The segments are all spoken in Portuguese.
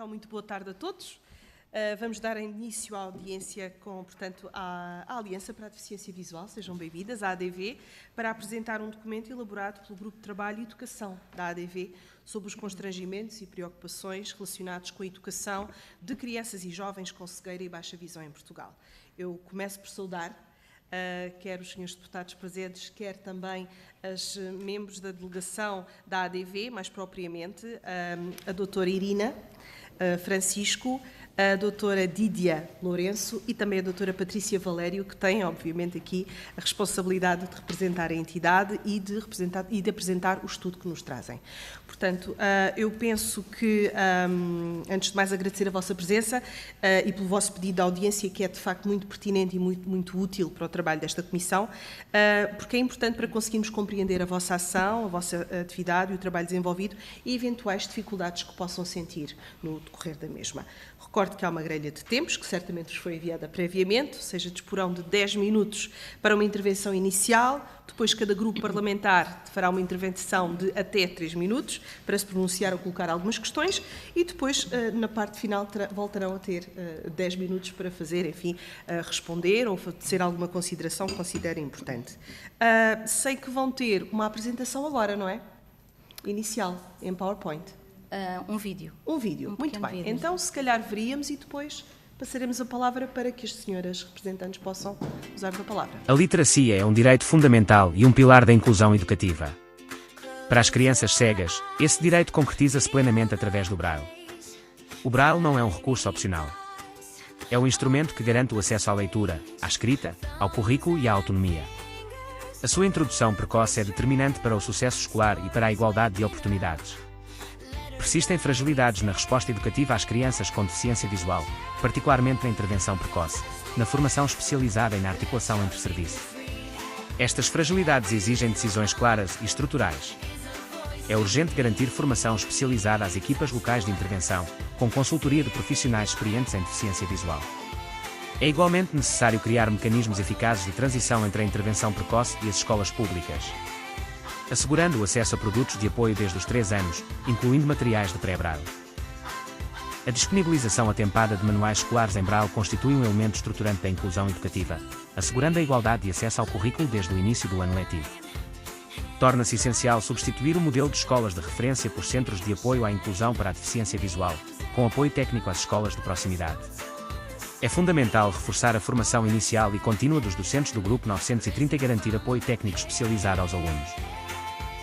Então, muito boa tarde a todos. Vamos dar início à audiência com, portanto, à Aliança para a Deficiência Visual, sejam bem-vindas, à ADV, para apresentar um documento elaborado pelo Grupo de Trabalho e Educação da ADV sobre os constrangimentos e preocupações relacionados com a educação de crianças e jovens com cegueira e baixa visão em Portugal. Eu começo por saudar quer os senhores deputados presentes, quer também os membros da delegação da ADV, mais propriamente a doutora Irina Francisco, a doutora Dídia Lourenço e também a doutora Patrícia Valério, que têm, obviamente, aqui a responsabilidade de representar a entidade e de apresentar o estudo que nos trazem. Portanto, eu penso que, antes de mais, agradecer a vossa presença e pelo vosso pedido de audiência, que é, de facto, muito pertinente e muito útil para o trabalho desta comissão, porque é importante para conseguirmos compreender a vossa ação, a vossa atividade e o trabalho desenvolvido e eventuais dificuldades que possam sentir no decorrer da mesma. Recordo que há uma grelha de tempos, que certamente vos foi enviada previamente, ou seja, disporão de 10 minutos para uma intervenção inicial, depois cada grupo parlamentar fará uma intervenção de até 3 minutos para se pronunciar ou colocar algumas questões e depois, na parte final, voltarão a ter 10 minutos para fazer, enfim, responder ou fazer alguma consideração que considerem importante. Sei que vão ter uma apresentação agora, não é? Inicial, em PowerPoint. Um vídeo. Um vídeo, muito bem. Vídeo. Então, se calhar veríamos e depois passaremos a palavra para que as senhoras representantes possam usar a palavra. A literacia é um direito fundamental e um pilar da inclusão educativa. Para as crianças cegas, esse direito concretiza-se plenamente através do Braille. O Braille não é um recurso opcional. É um instrumento que garante o acesso à leitura, à escrita, ao currículo e à autonomia. A sua introdução precoce é determinante para o sucesso escolar e para a igualdade de oportunidades. Persistem fragilidades na resposta educativa às crianças com deficiência visual, particularmente na intervenção precoce, na formação especializada e na articulação entre serviços. Estas fragilidades exigem decisões claras e estruturais. É urgente garantir formação especializada às equipas locais de intervenção, com consultoria de profissionais experientes em deficiência visual. É igualmente necessário criar mecanismos eficazes de transição entre a intervenção precoce e as escolas públicas, assegurando o acesso a produtos de apoio desde os 3 anos, incluindo materiais de pré-Braille. A disponibilização atempada de manuais escolares em Braille constitui um elemento estruturante da inclusão educativa, assegurando a igualdade de acesso ao currículo desde o início do ano letivo. Torna-se essencial substituir o modelo de escolas de referência por centros de apoio à inclusão para a deficiência visual, com apoio técnico às escolas de proximidade. É fundamental reforçar a formação inicial e contínua dos docentes do Grupo 930 e garantir apoio técnico especializado aos alunos.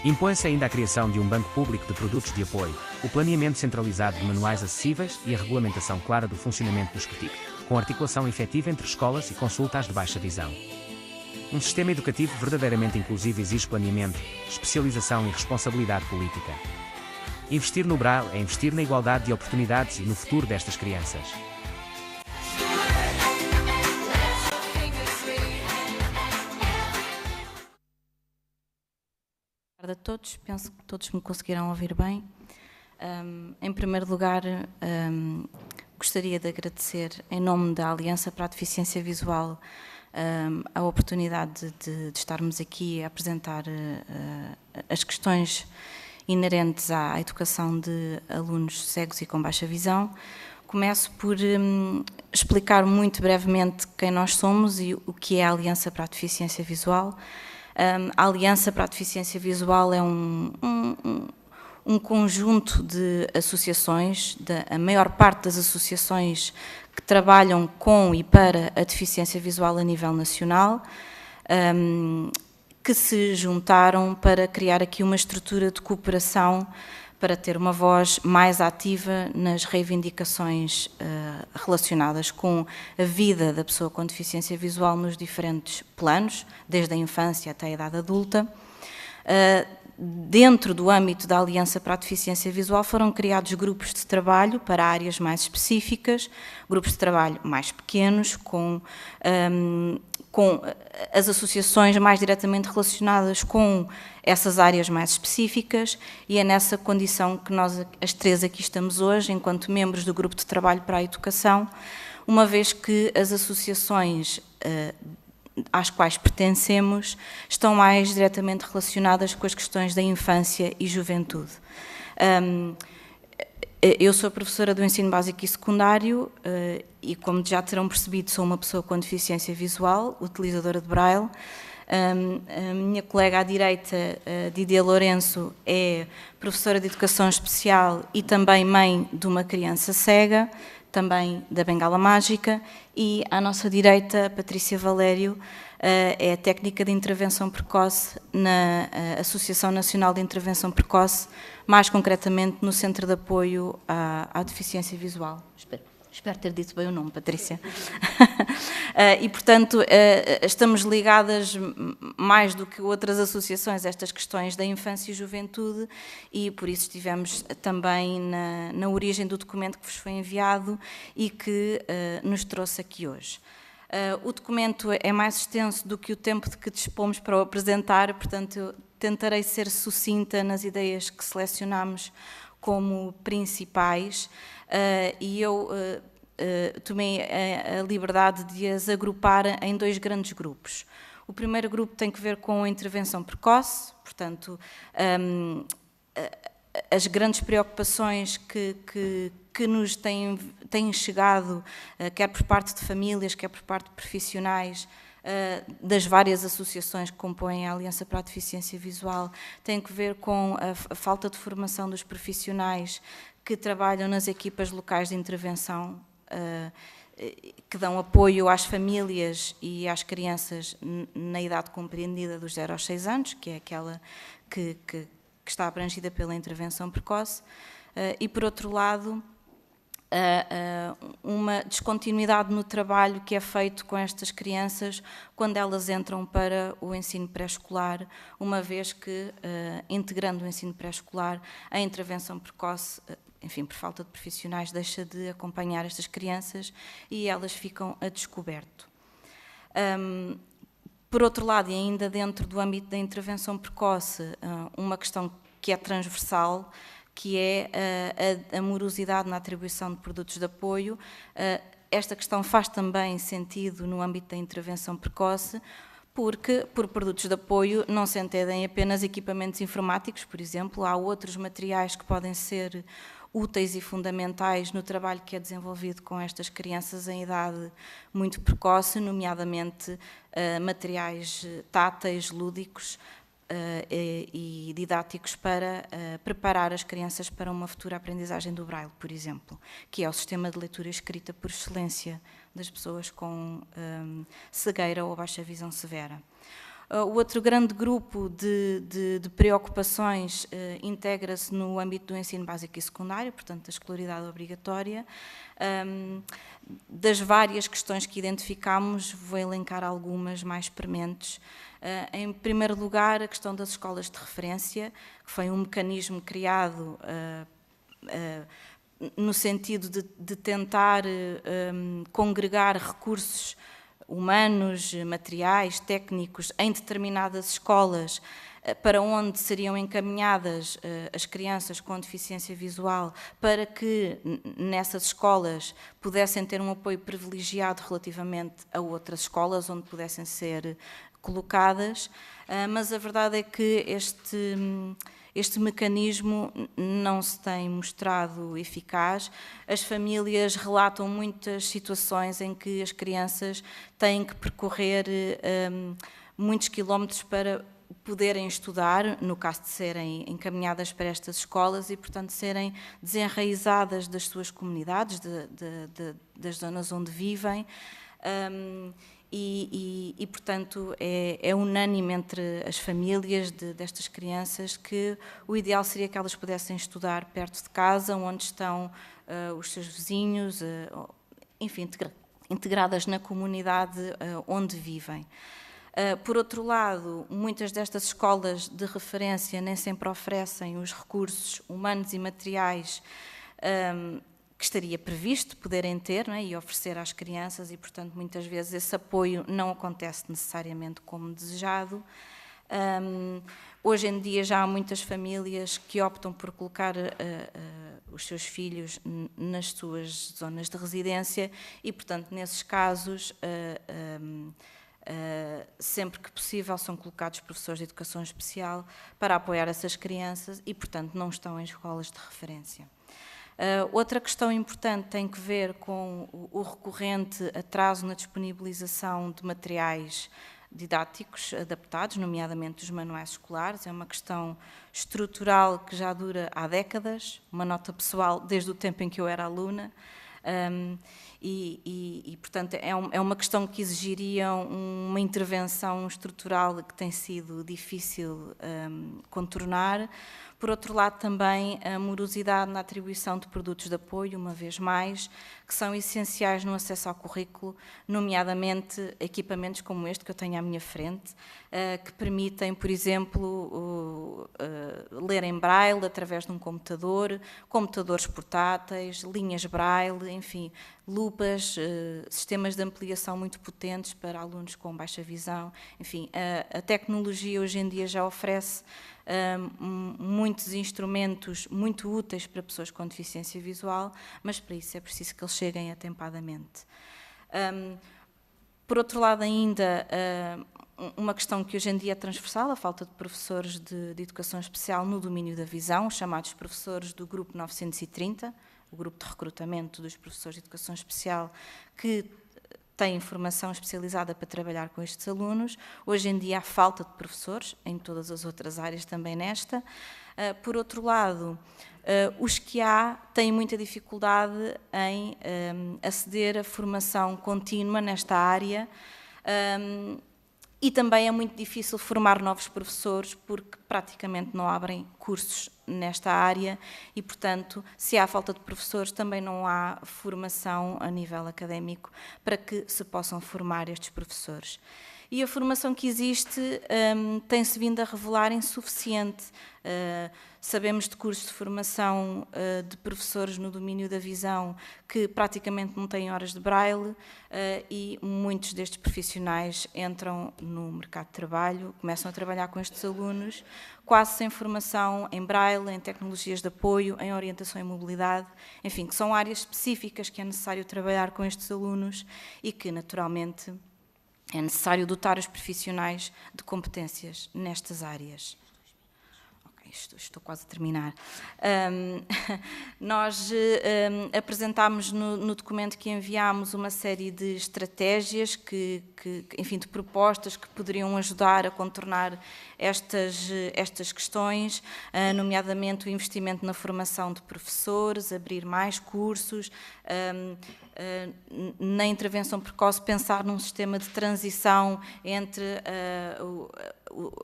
Impõe-se ainda a criação de um banco público de produtos de apoio, o planeamento centralizado de manuais acessíveis e a regulamentação clara do funcionamento dos CRTIC, com articulação efetiva entre escolas e consulta às de baixa visão. Um sistema educativo verdadeiramente inclusivo exige planeamento, especialização e responsabilidade política. Investir no Braille é investir na igualdade de oportunidades e no futuro destas crianças. Boa tarde a todos, penso que todos me conseguirão ouvir bem. Em primeiro lugar, gostaria de agradecer, em nome da Aliança para a Deficiência Visual, a oportunidade de estarmos aqui a apresentar as questões inerentes à educação de alunos cegos e com baixa visão. Começo por explicar muito brevemente quem nós somos e o que é a Aliança para a Deficiência Visual. A Aliança para a Deficiência Visual é um conjunto de associações, a maior parte das associações que trabalham com e para a deficiência visual a nível nacional, que se juntaram para criar aqui uma estrutura de cooperação para ter uma voz mais ativa nas reivindicações relacionadas com a vida da pessoa com deficiência visual nos diferentes planos, desde a infância até a idade adulta. Dentro do âmbito da Aliança para a Deficiência Visual foram criados grupos de trabalho para áreas mais específicas, grupos de trabalho mais pequenos, com as associações mais diretamente relacionadas com essas áreas mais específicas, e é nessa condição que nós, as três aqui estamos hoje, enquanto membros do Grupo de Trabalho para a Educação, uma vez que as associações às quais pertencemos estão mais diretamente relacionadas com as questões da infância e juventude. Eu sou professora do ensino básico e secundário e, como já terão percebido, sou uma pessoa com deficiência visual, utilizadora de Braille. A minha colega à direita, Didia Lourenço, é professora de educação especial e também mãe de uma criança cega, também da Bengala Mágica, e à nossa direita, Patrícia Valério, é técnica de intervenção precoce na Associação Nacional de Intervenção Precoce, mais concretamente no Centro de Apoio à Deficiência Visual. Espero ter dito bem o nome, Patrícia. E, portanto, estamos ligadas mais do que outras associações a estas questões da infância e juventude e, por isso, estivemos também na origem do documento que vos foi enviado e que nos trouxe aqui hoje. O documento é mais extenso do que o tempo de que dispomos para o apresentar, portanto, eu tentarei ser sucinta nas ideias que selecionámos como principais e eu tomei a liberdade de as agrupar em 2 grandes grupos. O primeiro grupo tem que ver com a intervenção precoce, portanto, as grandes preocupações que nos têm chegado, quer por parte de famílias, quer por parte de profissionais, das várias associações que compõem a Aliança para a Deficiência Visual, tem que ver com a falta de formação dos profissionais que trabalham nas equipas locais de intervenção, que dão apoio às famílias e às crianças na idade compreendida dos 0 aos 6 anos, que é aquela que está abrangida pela intervenção precoce, e, por outro lado, uma descontinuidade no trabalho que é feito com estas crianças quando elas entram para o ensino pré-escolar, uma vez que, integrando o ensino pré-escolar, a intervenção precoce, enfim, por falta de profissionais, deixa de acompanhar estas crianças e elas ficam a descoberto. Por outro lado, e ainda dentro do âmbito da intervenção precoce, uma questão que é transversal, que é a morosidade na atribuição de produtos de apoio. Esta questão faz também sentido no âmbito da intervenção precoce, porque por produtos de apoio não se entendem apenas equipamentos informáticos, por exemplo, há outros materiais que podem ser úteis e fundamentais no trabalho que é desenvolvido com estas crianças em idade muito precoce, nomeadamente materiais táteis, lúdicos e didáticos para preparar as crianças para uma futura aprendizagem do Braille, por exemplo, que é o sistema de leitura escrita por excelência das pessoas com cegueira ou baixa visão severa. O outro grande grupo de preocupações integra-se no âmbito do ensino básico e secundário, portanto, da escolaridade obrigatória. Das várias questões que identificámos, vou elencar algumas mais prementes. Em primeiro lugar, a questão das escolas de referência, que foi um mecanismo criado no sentido de tentar congregar recursos humanos, materiais, técnicos, em determinadas escolas, para onde seriam encaminhadas as crianças com deficiência visual, para que nessas escolas pudessem ter um apoio privilegiado relativamente a outras escolas onde pudessem ser colocadas, mas a verdade é que este mecanismo não se tem mostrado eficaz. As famílias relatam muitas situações em que as crianças têm que percorrer muitos quilómetros para poderem estudar, no caso de serem encaminhadas para estas escolas e, portanto, serem desenraizadas das suas comunidades, das zonas onde vivem. E, portanto, é unânime entre as famílias destas crianças que o ideal seria que elas pudessem estudar perto de casa, onde estão os seus vizinhos, enfim, integradas na comunidade onde vivem. Por outro lado, muitas destas escolas de referência nem sempre oferecem os recursos humanos e materiais que estaria previsto poderem ter, não é, e oferecer às crianças e, portanto, muitas vezes esse apoio não acontece necessariamente como desejado. Hoje em dia já há muitas famílias que optam por colocar os seus filhos nas suas zonas de residência e, portanto, nesses casos, sempre que possível, são colocados professores de educação especial para apoiar essas crianças e, portanto, não estão em escolas de referência. Outra questão importante tem que ver com o recorrente atraso na disponibilização de materiais didáticos adaptados, nomeadamente os manuais escolares. É uma questão estrutural que já dura há décadas, uma nota pessoal desde o tempo em que eu era aluna, portanto, é uma questão que exigiria uma intervenção estrutural que tem sido difícil contornar. Por outro lado, também a morosidade na atribuição de produtos de apoio, uma vez mais, que são essenciais no acesso ao currículo, nomeadamente equipamentos como este que eu tenho à minha frente, que permitem, por exemplo, ler em braille através de um computador, computadores portáteis, linhas braille, enfim, lupas, sistemas de ampliação muito potentes para alunos com baixa visão. Enfim, a tecnologia hoje em dia já oferece muitos instrumentos muito úteis para pessoas com deficiência visual, mas para isso é preciso que eles cheguem atempadamente. Por outro lado ainda, uma questão que hoje em dia é transversal, a falta de professores de educação especial no domínio da visão, os chamados professores do grupo 930, o grupo de recrutamento dos professores de educação especial, que têm formação especializada para trabalhar com estes alunos. Hoje em dia há falta de professores, em todas as outras áreas também nesta. Por outro lado, os que há têm muita dificuldade em aceder à formação contínua nesta área, e também é muito difícil formar novos professores porque praticamente não abrem cursos nesta área e, portanto, se há falta de professores, também não há formação a nível académico para que se possam formar estes professores. E a formação que existe tem-se vindo a revelar insuficiente. Sabemos de cursos de formação de professores no domínio da visão que praticamente não têm horas de braille e muitos destes profissionais entram no mercado de trabalho, começam a trabalhar com estes alunos, quase sem formação em braille, em tecnologias de apoio, em orientação e mobilidade, enfim, que são áreas específicas que é necessário trabalhar com estes alunos e que, naturalmente, é necessário dotar os profissionais de competências nestas áreas. Ok, estou quase a terminar. Nós apresentámos no documento que enviámos uma série de estratégias, enfim, de propostas que poderiam ajudar a contornar estas questões, nomeadamente o investimento na formação de professores, abrir mais cursos, na intervenção precoce, pensar num sistema de transição entre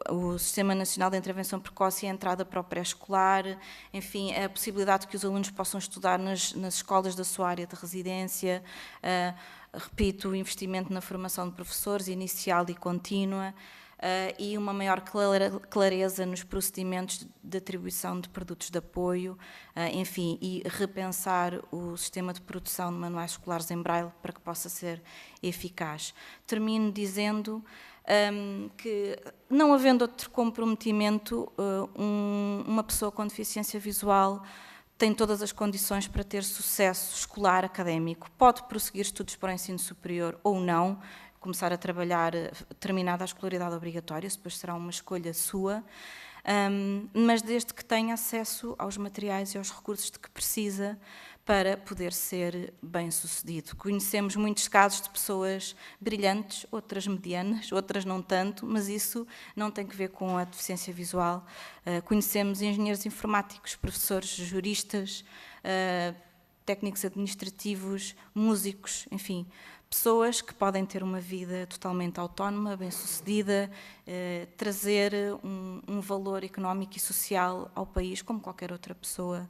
o Sistema Nacional de Intervenção Precoce e a entrada para o pré-escolar, enfim, a possibilidade de que os alunos possam estudar nas escolas da sua área de residência, repito, o investimento na formação de professores inicial e contínua, e uma maior clareza nos procedimentos de atribuição de produtos de apoio, enfim, e repensar o sistema de produção de manuais escolares em braille para que possa ser eficaz. Termino dizendo que, não havendo outro comprometimento, uma pessoa com deficiência visual tem todas as condições para ter sucesso escolar académico. Pode prosseguir estudos para o ensino superior ou não, começar a trabalhar terminada a escolaridade obrigatória, depois será uma escolha sua, mas desde que tenha acesso aos materiais e aos recursos de que precisa para poder ser bem-sucedido. Conhecemos muitos casos de pessoas brilhantes, outras medianas, outras não tanto, mas isso não tem que ver com a deficiência visual. Conhecemos engenheiros informáticos, professores, juristas, técnicos administrativos, músicos, enfim, pessoas que podem ter uma vida totalmente autónoma, bem-sucedida, trazer um valor económico e social ao país como qualquer outra pessoa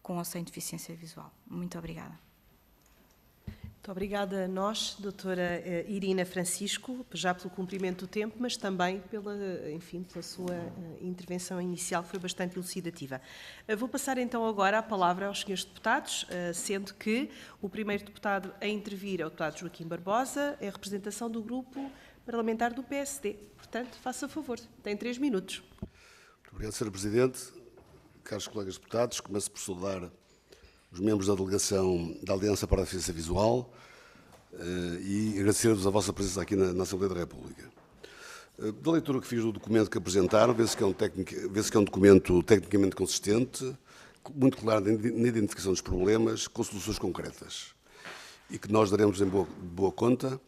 com ou sem deficiência visual. Muito obrigada. Muito obrigada a nós, doutora Irina Francisco, já pelo cumprimento do tempo, mas também pela sua intervenção inicial, que foi bastante elucidativa. Vou passar então agora a palavra aos senhores deputados, sendo que o primeiro deputado a intervir é o deputado Joaquim Barbosa, é a representação do grupo parlamentar do PSD. Portanto, faça favor, tem 3 minutos. Muito obrigado, Sra. Presidente. Caros colegas deputados, começo por saudar os membros da delegação da Aliança para a Deficiência Visual e agradecer-vos a vossa presença aqui na Assembleia da República. Da leitura que fiz do documento que apresentaram, vê-se que é um documento tecnicamente consistente, muito clara na identificação dos problemas com soluções concretas e que nós daremos em boa conta,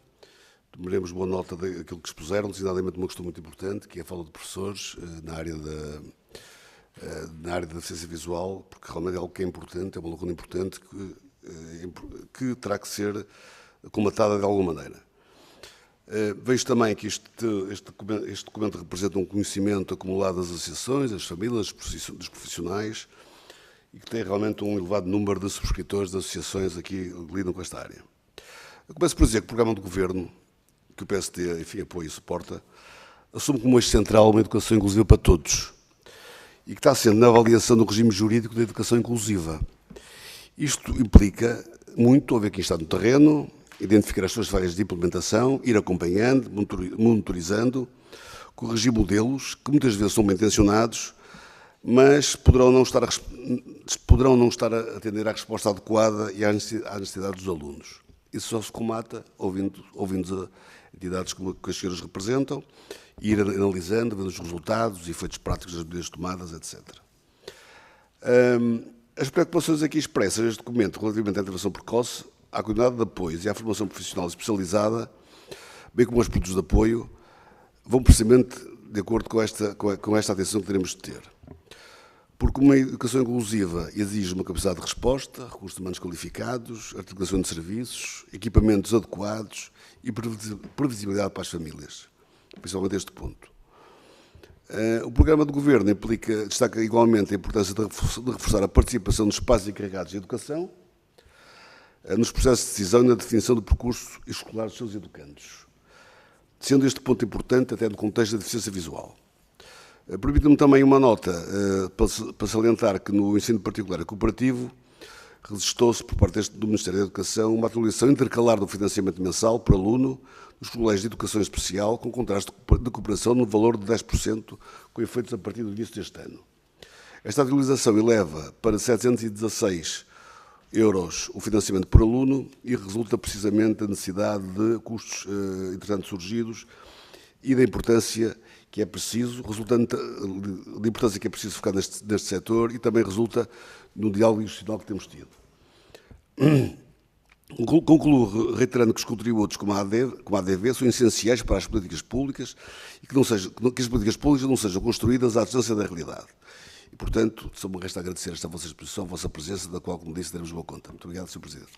tomaremos boa nota daquilo que expuseram, designadamente uma questão muito importante, que é a falta de professores na área da deficiência visual, porque realmente é algo que é importante, é uma lacuna importante que terá que ser comatada de alguma maneira. Vejo também que este documento representa um conhecimento acumulado das associações, das famílias, dos profissionais, e que tem realmente um elevado número de subscritores de associações aqui que lidam com esta área. Eu começo por dizer que o programa de governo, que o PSD, enfim, apoia e suporta, assume como eixo central uma educação inclusiva para todos e que está sendo na avaliação do regime jurídico da educação inclusiva. Isto implica muito haver quem está no terreno, identificar as suas falhas de implementação, ir acompanhando, monitorizando, corrigir modelos que muitas vezes são bem intencionados, mas poderão não estar a atender à resposta adequada e à necessidade dos alunos. Isso só se comata ouvindo entidades que as senhoras representam, e ir analisando, vendo os resultados, efeitos práticos das medidas tomadas, etc. As preocupações aqui expressas neste documento relativamente à intervenção precoce, à qualidade de apoios e à formação profissional especializada, bem como aos produtos de apoio, vão precisamente de acordo com esta atenção que teremos de ter. Porque uma educação inclusiva exige uma capacidade de resposta, recursos humanos qualificados, articulação de serviços, equipamentos adequados e previsibilidade para as famílias, principalmente este ponto. O programa de governo destaca igualmente a importância de reforçar a participação dos pais encarregados de educação nos processos de decisão e na definição do percurso escolar dos seus educandos, sendo este ponto importante até no contexto da deficiência visual. Permita-me também uma nota para salientar que no ensino particular e cooperativo registou-se por parte do Ministério da Educação uma atualização intercalar do financiamento mensal por aluno nos colégios de educação especial com contraste de cooperação no valor de 10%, com efeitos a partir do início deste ano. Esta atualização eleva para 716 euros o financiamento por aluno e resulta precisamente da necessidade de custos, entretanto, surgidos e da importância que é preciso, resultante da importância que é preciso focar neste setor e também resulta no diálogo institucional que temos tido. Concluo reiterando que os contributos como a ADV são essenciais para as políticas públicas e que as políticas públicas não sejam construídas à distância da realidade. E, portanto, só me resta agradecer esta vossa exposição, a vossa presença, da qual, como disse, teremos boa conta. Muito obrigado, Sr. Presidente.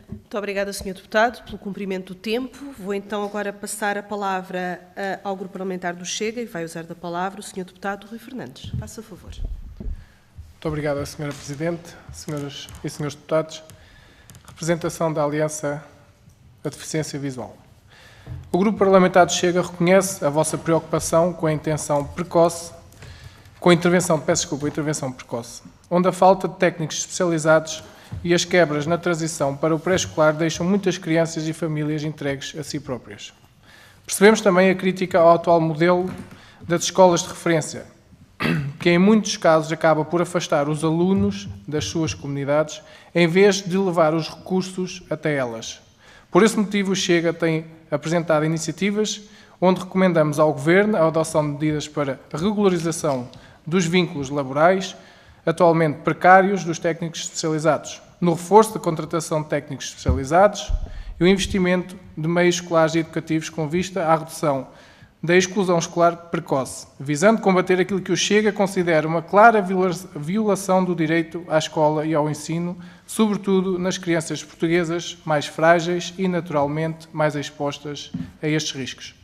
Muito obrigada, Sr. Deputado, pelo cumprimento do tempo. Vou então agora passar a palavra ao Grupo Parlamentar do Chega e vai usar da palavra o Sr. Deputado Rui Fernandes. Faça favor. Muito obrigado, Sra. Presidente, senhoras e senhores deputados. Representação da Aliança da Deficiência Visual. O Grupo Parlamentar do Chega reconhece a vossa preocupação com a intervenção precoce, onde a falta de técnicos especializados e as quebras na transição para o pré-escolar deixam muitas crianças e famílias entregues a si próprias. Percebemos também a crítica ao atual modelo das escolas de referência, que em muitos casos acaba por afastar os alunos das suas comunidades, em vez de levar os recursos até elas. Por esse motivo, o Chega tem apresentado iniciativas onde recomendamos ao Governo a adoção de medidas para a regularização dos vínculos laborais, atualmente precários, dos técnicos especializados, no reforço da contratação de técnicos especializados e o investimento de meios escolares e educativos com vista à redução da exclusão escolar precoce, visando combater aquilo que o Chega considera uma clara violação do direito à escola e ao ensino, sobretudo nas crianças portuguesas mais frágeis e, naturalmente, mais expostas a estes riscos.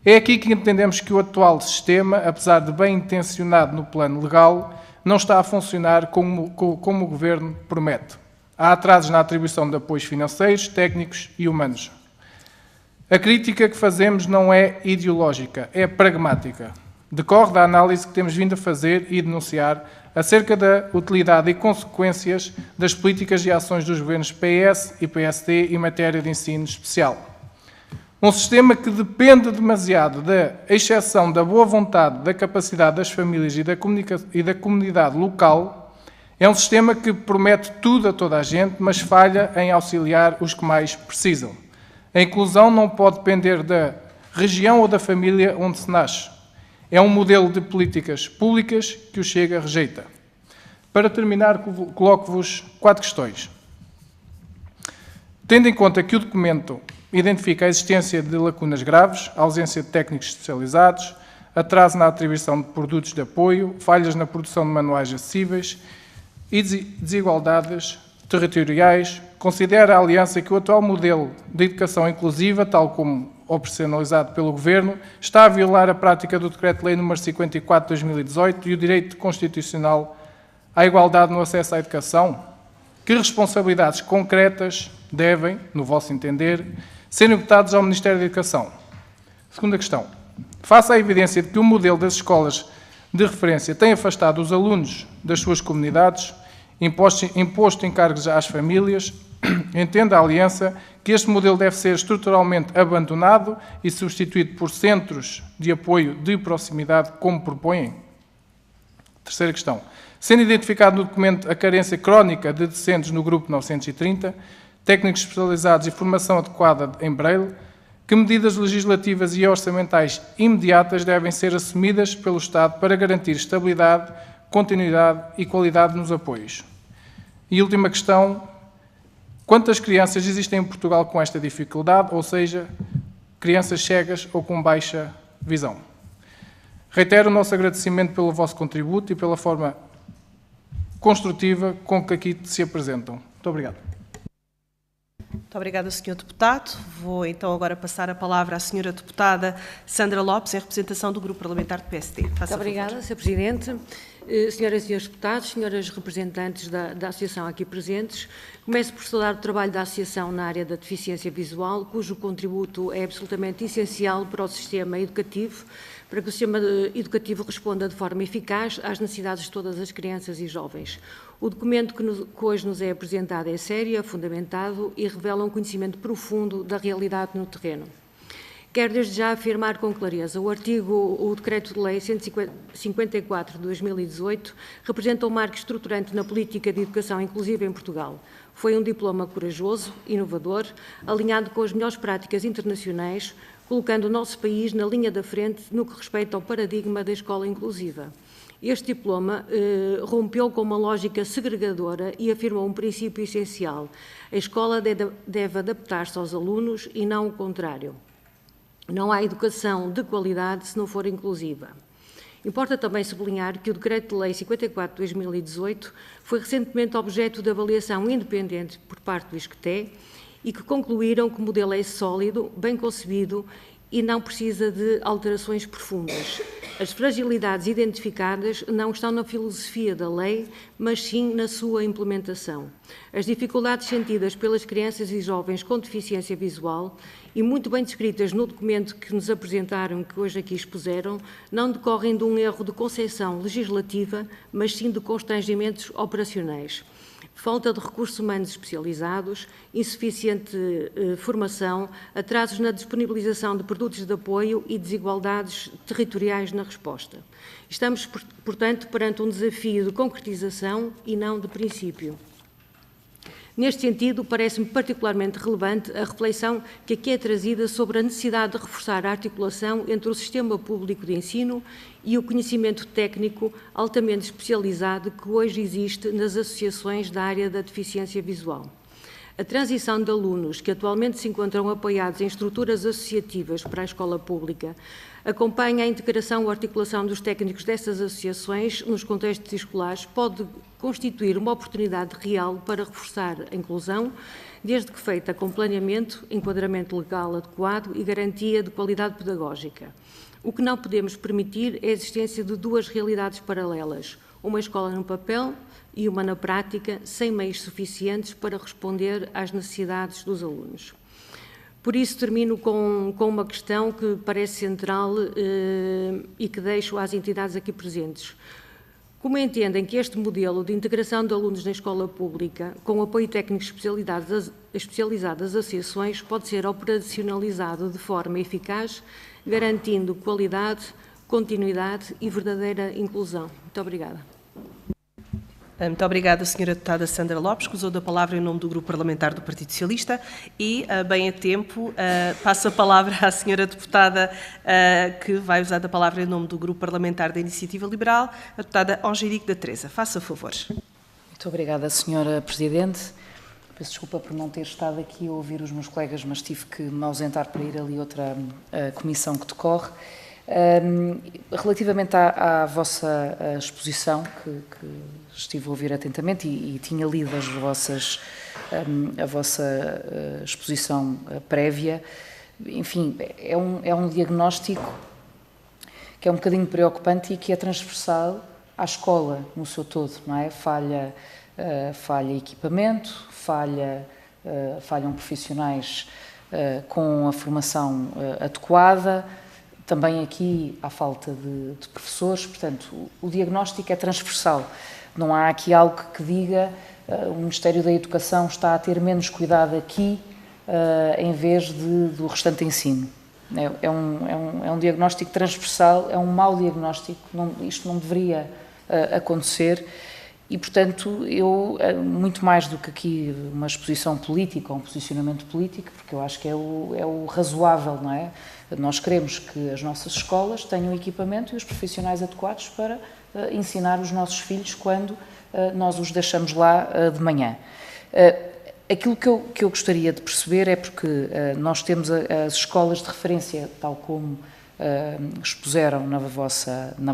É aqui que entendemos que o atual sistema, apesar de bem intencionado no plano legal, não está a funcionar como o Governo promete. Há atrasos na atribuição de apoios financeiros, técnicos e humanos. A crítica que fazemos não é ideológica, é pragmática. Decorre da análise que temos vindo a fazer e denunciar acerca da utilidade e consequências das políticas e ações dos governos PS e PSD em matéria de ensino especial. Um sistema que depende demasiado da exceção da boa vontade, da capacidade das famílias e da comunidade local, é um sistema que promete tudo a toda a gente, mas falha em auxiliar os que mais precisam. A inclusão não pode depender da região ou da família onde se nasce. É um modelo de políticas públicas que o Chega rejeita. Para terminar, coloco-vos 4 questões. Tendo em conta que o documento identifica a existência de lacunas graves, a ausência de técnicos especializados, atraso na atribuição de produtos de apoio, falhas na produção de manuais acessíveis e desigualdades territoriais, considera a Aliança que o atual modelo de educação inclusiva, tal como operacionalizado pelo Governo, está a violar a prática do Decreto-Lei nº 54 de 2018 e o direito constitucional à igualdade no acesso à educação? Que responsabilidades concretas devem, no vosso entender, ser imputadas ao Ministério da Educação? Segunda questão. Face à evidência de que o modelo das escolas de referência tem afastado os alunos das suas comunidades, imposto encargos às famílias, entende a Aliança que este modelo deve ser estruturalmente abandonado e substituído por centros de apoio de proximidade, como propõem? Terceira questão. Sendo identificado no documento a carência crónica de docentes no grupo 930, técnicos especializados e formação adequada em Braille, que medidas legislativas e orçamentais imediatas devem ser assumidas pelo Estado para garantir estabilidade, continuidade e qualidade nos apoios? E última questão, quantas crianças existem em Portugal com esta dificuldade, ou seja, crianças cegas ou com baixa visão? Reitero o nosso agradecimento pelo vosso contributo e pela forma construtiva com que aqui se apresentam. Muito obrigado. Muito obrigada, Sr. Deputado. Vou então agora passar a palavra à Sra. Deputada Sandra Lopes, em representação do Grupo Parlamentar do PSD. Muito obrigada, Sr. Presidente. Senhoras e senhores deputados, senhoras representantes da Associação aqui presentes, começo por saudar o trabalho da Associação na área da deficiência visual, cujo contributo é absolutamente essencial para o sistema educativo, para que o sistema educativo responda de forma eficaz às necessidades de todas as crianças e jovens. O documento que hoje nos é apresentado é sério, é fundamentado e revela um conhecimento profundo da realidade no terreno. Quero desde já afirmar com clareza, o Decreto-Lei 154 de 2018 representa um marco estruturante na política de educação inclusiva em Portugal. Foi um diploma corajoso, inovador, alinhado com as melhores práticas internacionais, colocando o nosso país na linha da frente no que respeita ao paradigma da escola inclusiva. Este diploma rompeu com uma lógica segregadora e afirmou um princípio essencial. A escola deve adaptar-se aos alunos e não o contrário. Não há educação de qualidade se não for inclusiva. Importa também sublinhar que o Decreto-Lei 54 de 2018 foi recentemente objeto de avaliação independente por parte do ISCTE e que concluíram que o modelo é sólido, bem concebido e não precisa de alterações profundas. As fragilidades identificadas não estão na filosofia da lei, mas sim na sua implementação. As dificuldades sentidas pelas crianças e jovens com deficiência visual e muito bem descritas no documento que nos apresentaram, que hoje aqui expuseram, não decorrem de um erro de concepção legislativa, mas sim de constrangimentos operacionais. Falta de recursos humanos especializados, insuficiente formação, atrasos na disponibilização de produtos de apoio e desigualdades territoriais na resposta. Estamos, portanto, perante um desafio de concretização e não de princípio. Neste sentido, parece-me particularmente relevante a reflexão que aqui é trazida sobre a necessidade de reforçar a articulação entre o sistema público de ensino e o conhecimento técnico altamente especializado que hoje existe nas associações da área da deficiência visual. A transição de alunos que atualmente se encontram apoiados em estruturas associativas para a escola pública acompanha a integração ou articulação dos técnicos dessas associações nos contextos escolares pode constituir uma oportunidade real para reforçar a inclusão, desde que feita com planeamento, enquadramento legal adequado e garantia de qualidade pedagógica. O que não podemos permitir é a existência de duas realidades paralelas, uma escola no papel e uma na prática, sem meios suficientes para responder às necessidades dos alunos. Por isso, termino com uma questão que parece central e que deixo às entidades aqui presentes. Como entendem que este modelo de integração de alunos na escola pública, com apoio técnico especializado das associações, pode ser operacionalizado de forma eficaz, garantindo qualidade, continuidade e verdadeira inclusão? Muito obrigada. Muito obrigada, Sra. Deputada Sandra Lopes, que usou da palavra em nome do Grupo Parlamentar do Partido Socialista e, bem a tempo, passo a palavra à Sra. Deputada que vai usar da palavra em nome do Grupo Parlamentar da Iniciativa Liberal, a deputada Angelique da Teresa. Faça favor. Muito obrigada, Sra. Presidente. Peço desculpa por não ter estado aqui a ouvir os meus colegas, mas tive que me ausentar para ir ali a outra comissão que decorre. Relativamente à vossa exposição, que estive a ouvir atentamente e tinha lido a vossa exposição prévia, enfim, é um diagnóstico que é um bocadinho preocupante e que é transversal à escola no seu todo, não é? Falha equipamento, falham profissionais com a formação adequada. Também aqui há falta de professores, portanto, o diagnóstico é transversal. Não há aqui algo que diga o Ministério da Educação está a ter menos cuidado aqui em vez do restante ensino. É um diagnóstico transversal, é um mau diagnóstico, isto não deveria acontecer e, portanto, eu, muito mais do que aqui uma exposição política ou um posicionamento político, porque eu acho que é o razoável, não é? Nós queremos que as nossas escolas tenham equipamento e os profissionais adequados para ensinar os nossos filhos quando nós os deixamos lá de manhã. Aquilo que eu gostaria de perceber é porque nós temos as escolas de referência, tal como expuseram na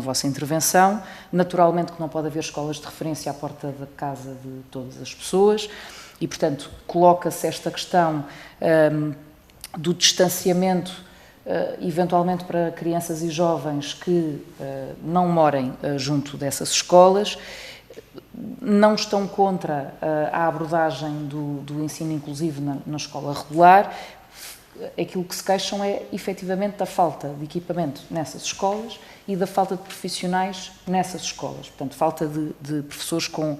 vossa intervenção. Naturalmente que não pode haver escolas de referência à porta da casa de todas as pessoas e, portanto, coloca-se esta questão do distanciamento eventualmente para crianças e jovens que não morem junto dessas escolas, não estão contra a abordagem do ensino inclusivo na escola regular. Aquilo que se queixam é, efetivamente, da falta de equipamento nessas escolas e da falta de profissionais nessas escolas. Portanto, falta de professores com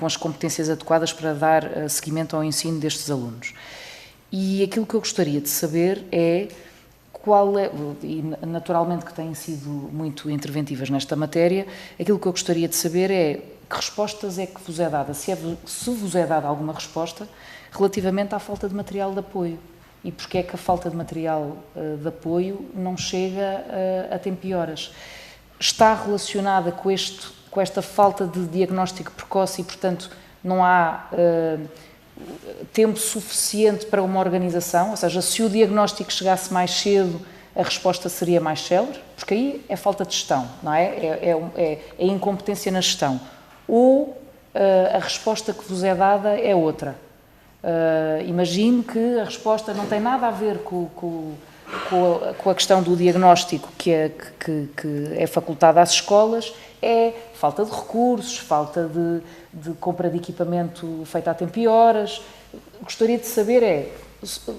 as competências adequadas para dar seguimento ao ensino destes alunos. E aquilo que eu gostaria de saber é qual é, e naturalmente que têm sido muito interventivas nesta matéria, aquilo que eu gostaria de saber é que respostas é que vos é dada, se vos é dada alguma resposta relativamente à falta de material de apoio e porque é que a falta de material de apoio não chega a tempo e horas. Está relacionada com esta falta de diagnóstico precoce e, portanto, não há tempo suficiente para uma organização, ou seja, se o diagnóstico chegasse mais cedo, a resposta seria mais célere, porque aí é falta de gestão, não é? É incompetência na gestão. Ou a resposta que vos é dada é outra. Imagino que a resposta não tem nada a ver com a questão do diagnóstico que é facultado às escolas, é falta de recursos, falta de compra de equipamento feita a tempo e horas. Gostaria de saber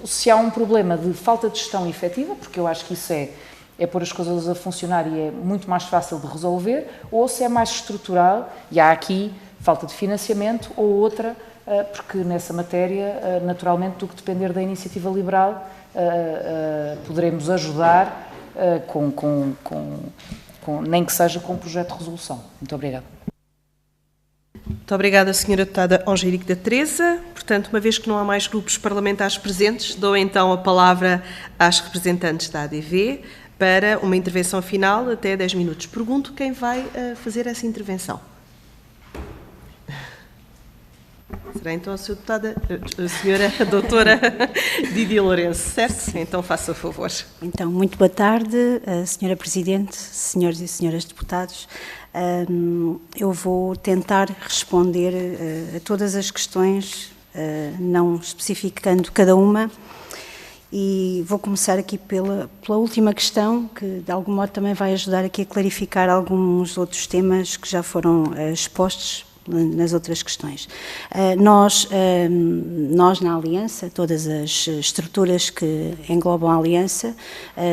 se há um problema de falta de gestão efetiva, porque eu acho que isso é pôr as coisas a funcionar e é muito mais fácil de resolver, ou se é mais estrutural e há aqui falta de financiamento ou outra, porque nessa matéria, naturalmente, do que depender da iniciativa liberal, poderemos ajudar nem que seja com um projeto de resolução. Muito obrigada. Muito obrigada, Sra. Deputada Angelique da Teresa. Portanto, uma vez que não há mais grupos parlamentares presentes, dou então a palavra às representantes da ADV para uma intervenção final até 10 minutos. Pergunto quem vai fazer essa intervenção. Será então a senhora doutora Didia Lourenço, certo? Então faça o favor. Então, muito boa tarde, Sra. Presidente, senhores e senhoras deputados. Eu vou tentar responder a todas as questões, não especificando cada uma, e vou começar aqui pela última questão, que de algum modo também vai ajudar aqui a clarificar alguns outros temas que já foram expostos nas outras questões. Nós na Aliança, todas as estruturas que englobam a Aliança,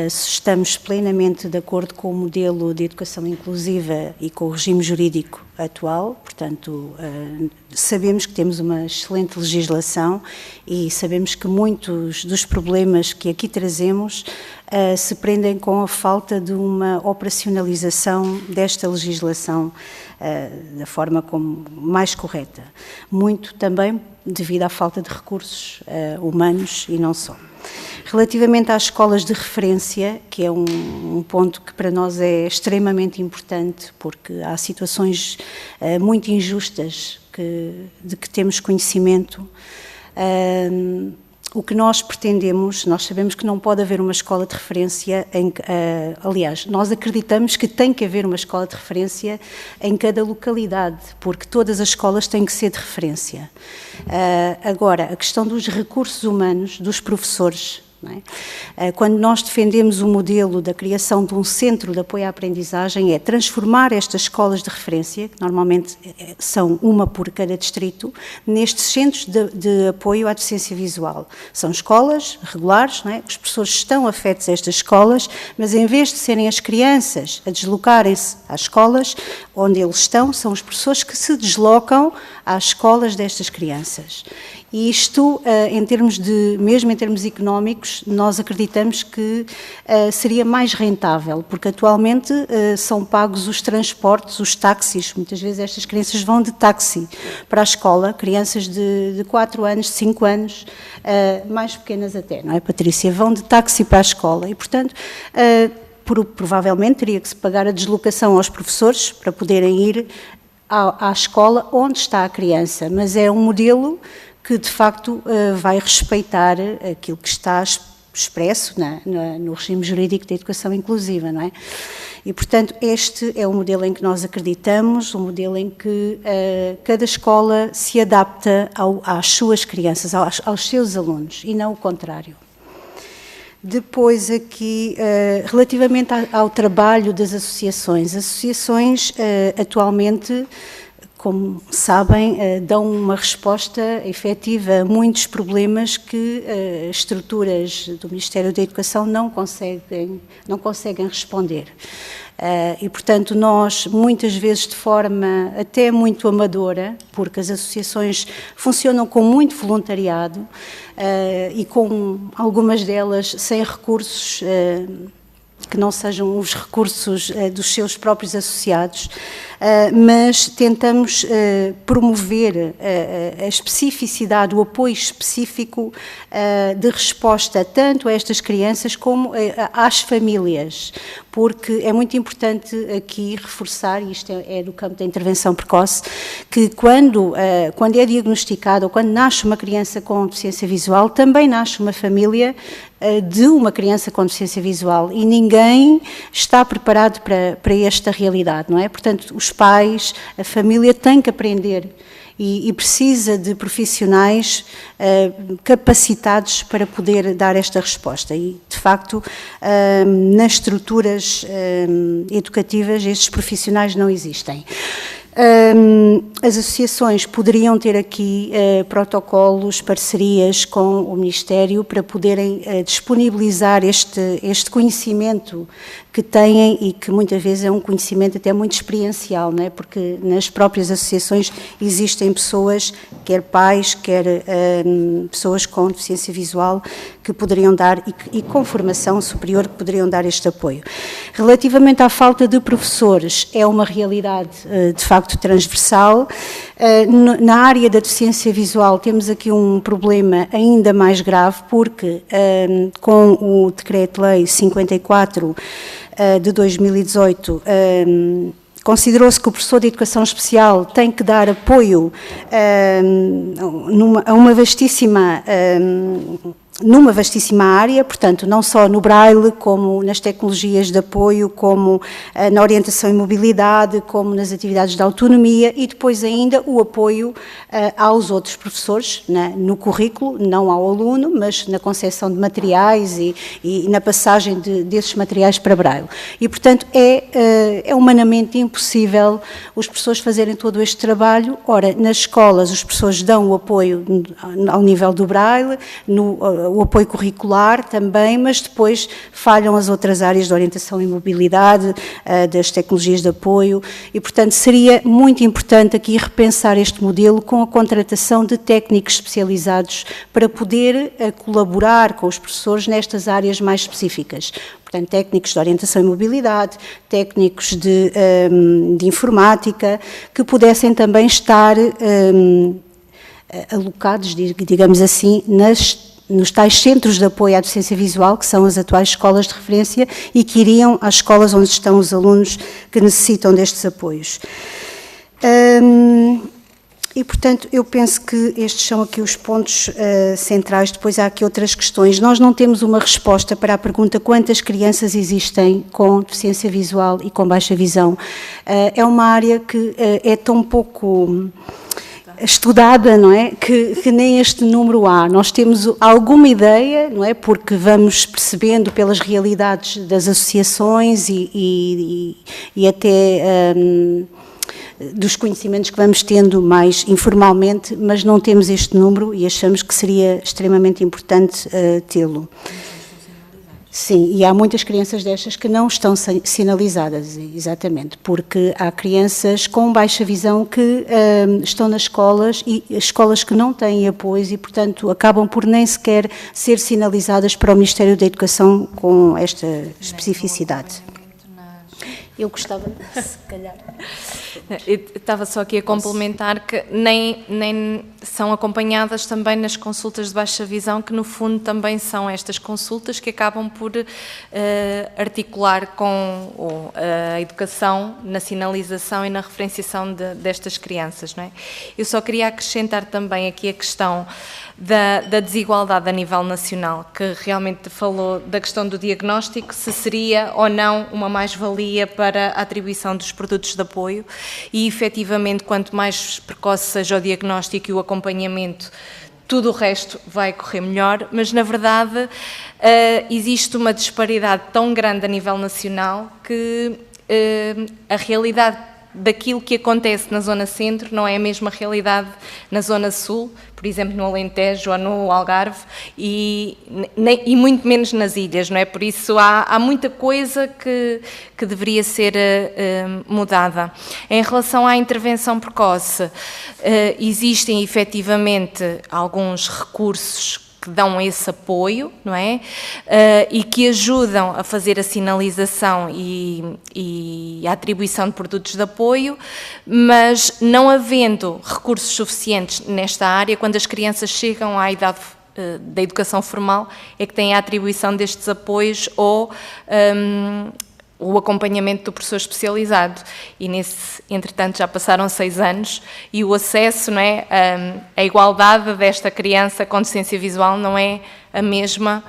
estamos plenamente de acordo com o modelo de educação inclusiva e com o regime jurídico atual, portanto, sabemos que temos uma excelente legislação e sabemos que muitos dos problemas que aqui trazemos se prendem com a falta de uma operacionalização desta legislação da forma como mais correta. Muito também devido à falta de recursos humanos e não só. Relativamente às escolas de referência, que é um ponto que para nós é extremamente importante, porque há situações muito injustas de que temos conhecimento. O que nós pretendemos, nós sabemos que não pode haver uma escola de referência, aliás, nós acreditamos que tem que haver uma escola de referência em cada localidade, porque todas as escolas têm que ser de referência. Agora, a questão dos recursos humanos, dos professores, não é? Quando nós defendemos o modelo da criação de um centro de apoio à aprendizagem, é transformar estas escolas de referência, que normalmente são uma por cada distrito, nestes centros de apoio à deficiência visual. São escolas regulares, não é? Os professores estão afetos a estas escolas, mas em vez de serem as crianças a deslocarem-se às escolas onde eles estão, são os professores que se deslocam às escolas destas crianças. E isto, mesmo em termos económicos, nós acreditamos que seria mais rentável, porque atualmente são pagos os transportes, os táxis. Muitas vezes estas crianças vão de táxi para a escola, crianças de 4 anos, de 5 anos, mais pequenas até, não é, Patrícia? Vão de táxi para a escola e, portanto, provavelmente teria que se pagar a deslocação aos professores para poderem ir à escola onde está a criança, mas é um modelo que de facto vai respeitar aquilo que está expresso no regime jurídico da educação inclusiva, não é? E, portanto, este é o modelo em que nós acreditamos, o modelo em que cada escola se adapta às suas crianças, aos seus alunos, e não o contrário. Depois aqui, relativamente ao trabalho das associações, as associações atualmente, como sabem, dão uma resposta efetiva a muitos problemas que estruturas do Ministério da Educação não conseguem responder. E, portanto, nós, muitas vezes de forma até muito amadora, porque as associações funcionam com muito voluntariado e com algumas delas sem recursos que não sejam os recursos dos seus próprios associados, mas tentamos promover a especificidade, o apoio específico de resposta tanto a estas crianças como às famílias, porque é muito importante aqui reforçar, e isto é do campo da intervenção precoce, que quando é diagnosticado ou quando nasce uma criança com deficiência visual, também nasce uma família de uma criança com deficiência visual e ninguém está preparado para esta realidade, não é? Portanto, os pais, a família tem que aprender e precisa de profissionais capacitados para poder dar esta resposta. E, de facto, nas estruturas educativas, estes profissionais não existem. As associações poderiam ter aqui protocolos, parcerias com o Ministério para poderem disponibilizar este conhecimento que têm e que muitas vezes é um conhecimento até muito experiencial, não é? Porque nas próprias associações existem pessoas, quer pais, quer pessoas com deficiência visual, que poderiam dar, e com formação superior, que poderiam dar este apoio. Relativamente à falta de professores, é uma realidade de facto transversal. Na área da deficiência visual temos aqui um problema ainda mais grave, porque com o Decreto-Lei 54 de 2018, considerou-se que o professor de educação especial tem que dar apoio a uma vastíssima área, portanto, não só no braille, como nas tecnologias de apoio, como na orientação e mobilidade, como nas atividades de autonomia e depois ainda o apoio aos outros professores, no currículo, não ao aluno, mas na concepção de materiais e na passagem desses materiais para braille. E, portanto, é humanamente impossível os professores fazerem todo este trabalho. Ora, nas escolas os professores dão o apoio ao nível do braille, o apoio curricular também, mas depois falham as outras áreas de orientação e mobilidade, das tecnologias de apoio, e, portanto, seria muito importante aqui repensar este modelo com a contratação de técnicos especializados para poder colaborar com os professores nestas áreas mais específicas. Portanto, técnicos de orientação e mobilidade, técnicos de informática, que pudessem também estar alocados, digamos assim, nos tais centros de apoio à deficiência visual, que são as atuais escolas de referência e que iriam às escolas onde estão os alunos que necessitam destes apoios. E, portanto, eu penso que estes são aqui os pontos centrais. Depois há aqui outras questões. Nós não temos uma resposta para a pergunta quantas crianças existem com deficiência visual e com baixa visão. É uma área que é tão pouco estudada, não é? Que nem este número há. Nós temos alguma ideia, não é? Porque vamos percebendo pelas realidades das associações e até dos conhecimentos que vamos tendo mais informalmente, mas não temos este número e achamos que seria extremamente importante tê-lo. Sim, e há muitas crianças destas que não estão sinalizadas, exatamente, porque há crianças com baixa visão que estão nas escolas e escolas que não têm apoios e, portanto, acabam por nem sequer ser sinalizadas para o Ministério da Educação com esta especificidade. Eu gostava, se calhar... Estava só aqui a complementar que nem são acompanhadas também nas consultas de baixa visão, que no fundo também são estas consultas que acabam por articular com a educação na sinalização e na referenciação destas crianças, não é? Eu só queria acrescentar também aqui a questão da desigualdade a nível nacional, que realmente falou da questão do diagnóstico, se seria ou não uma mais-valia para a atribuição dos produtos de apoio, e efetivamente quanto mais precoce seja o diagnóstico e o acompanhamento, tudo o resto vai correr melhor, mas na verdade existe uma disparidade tão grande a nível nacional que a realidade daquilo que acontece na zona centro não é a mesma realidade na zona sul, por exemplo no Alentejo ou no Algarve, e muito menos nas ilhas, não é? Por isso há muita coisa que deveria ser mudada. Em relação à intervenção precoce, existem efetivamente alguns recursos que dão esse apoio, não é? E que ajudam a fazer a sinalização e a atribuição de produtos de apoio, mas não havendo recursos suficientes nesta área, quando as crianças chegam à idade da educação formal, é que têm a atribuição destes apoios ou o acompanhamento do professor especializado, e entretanto já passaram 6 anos e o acesso, não é, a igualdade desta criança com deficiência visual não é a mesma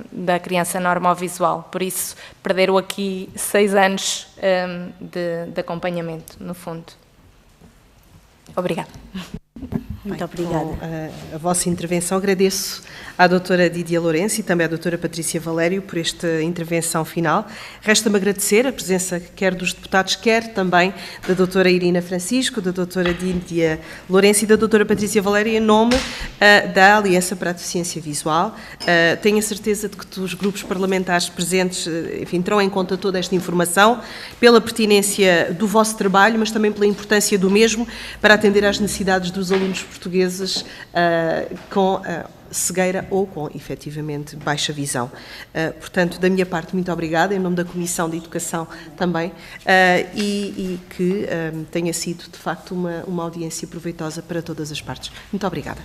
da criança normovisual, por isso perderam aqui 6 anos de acompanhamento, no fundo. Obrigada. Muito obrigada. Com a vossa intervenção, agradeço à doutora Didia Lourenço e também à doutora Patrícia Valério por esta intervenção final. Resta-me agradecer a presença quer dos deputados, quer também da doutora Irina Francisco, da doutora Didia Lourenço e da doutora Patrícia Valério em nome da Aliança para a Deficiência Visual. Tenho a certeza de que os grupos parlamentares presentes, enfim, terão em conta toda esta informação, pela pertinência do vosso trabalho, mas também pela importância do mesmo para atender às necessidades dos alunos portugueses com cegueira ou com, efetivamente, baixa visão. Portanto, da minha parte, muito obrigada, em nome da Comissão de Educação também, e que tenha sido, de facto, uma audiência proveitosa para todas as partes. Muito obrigada.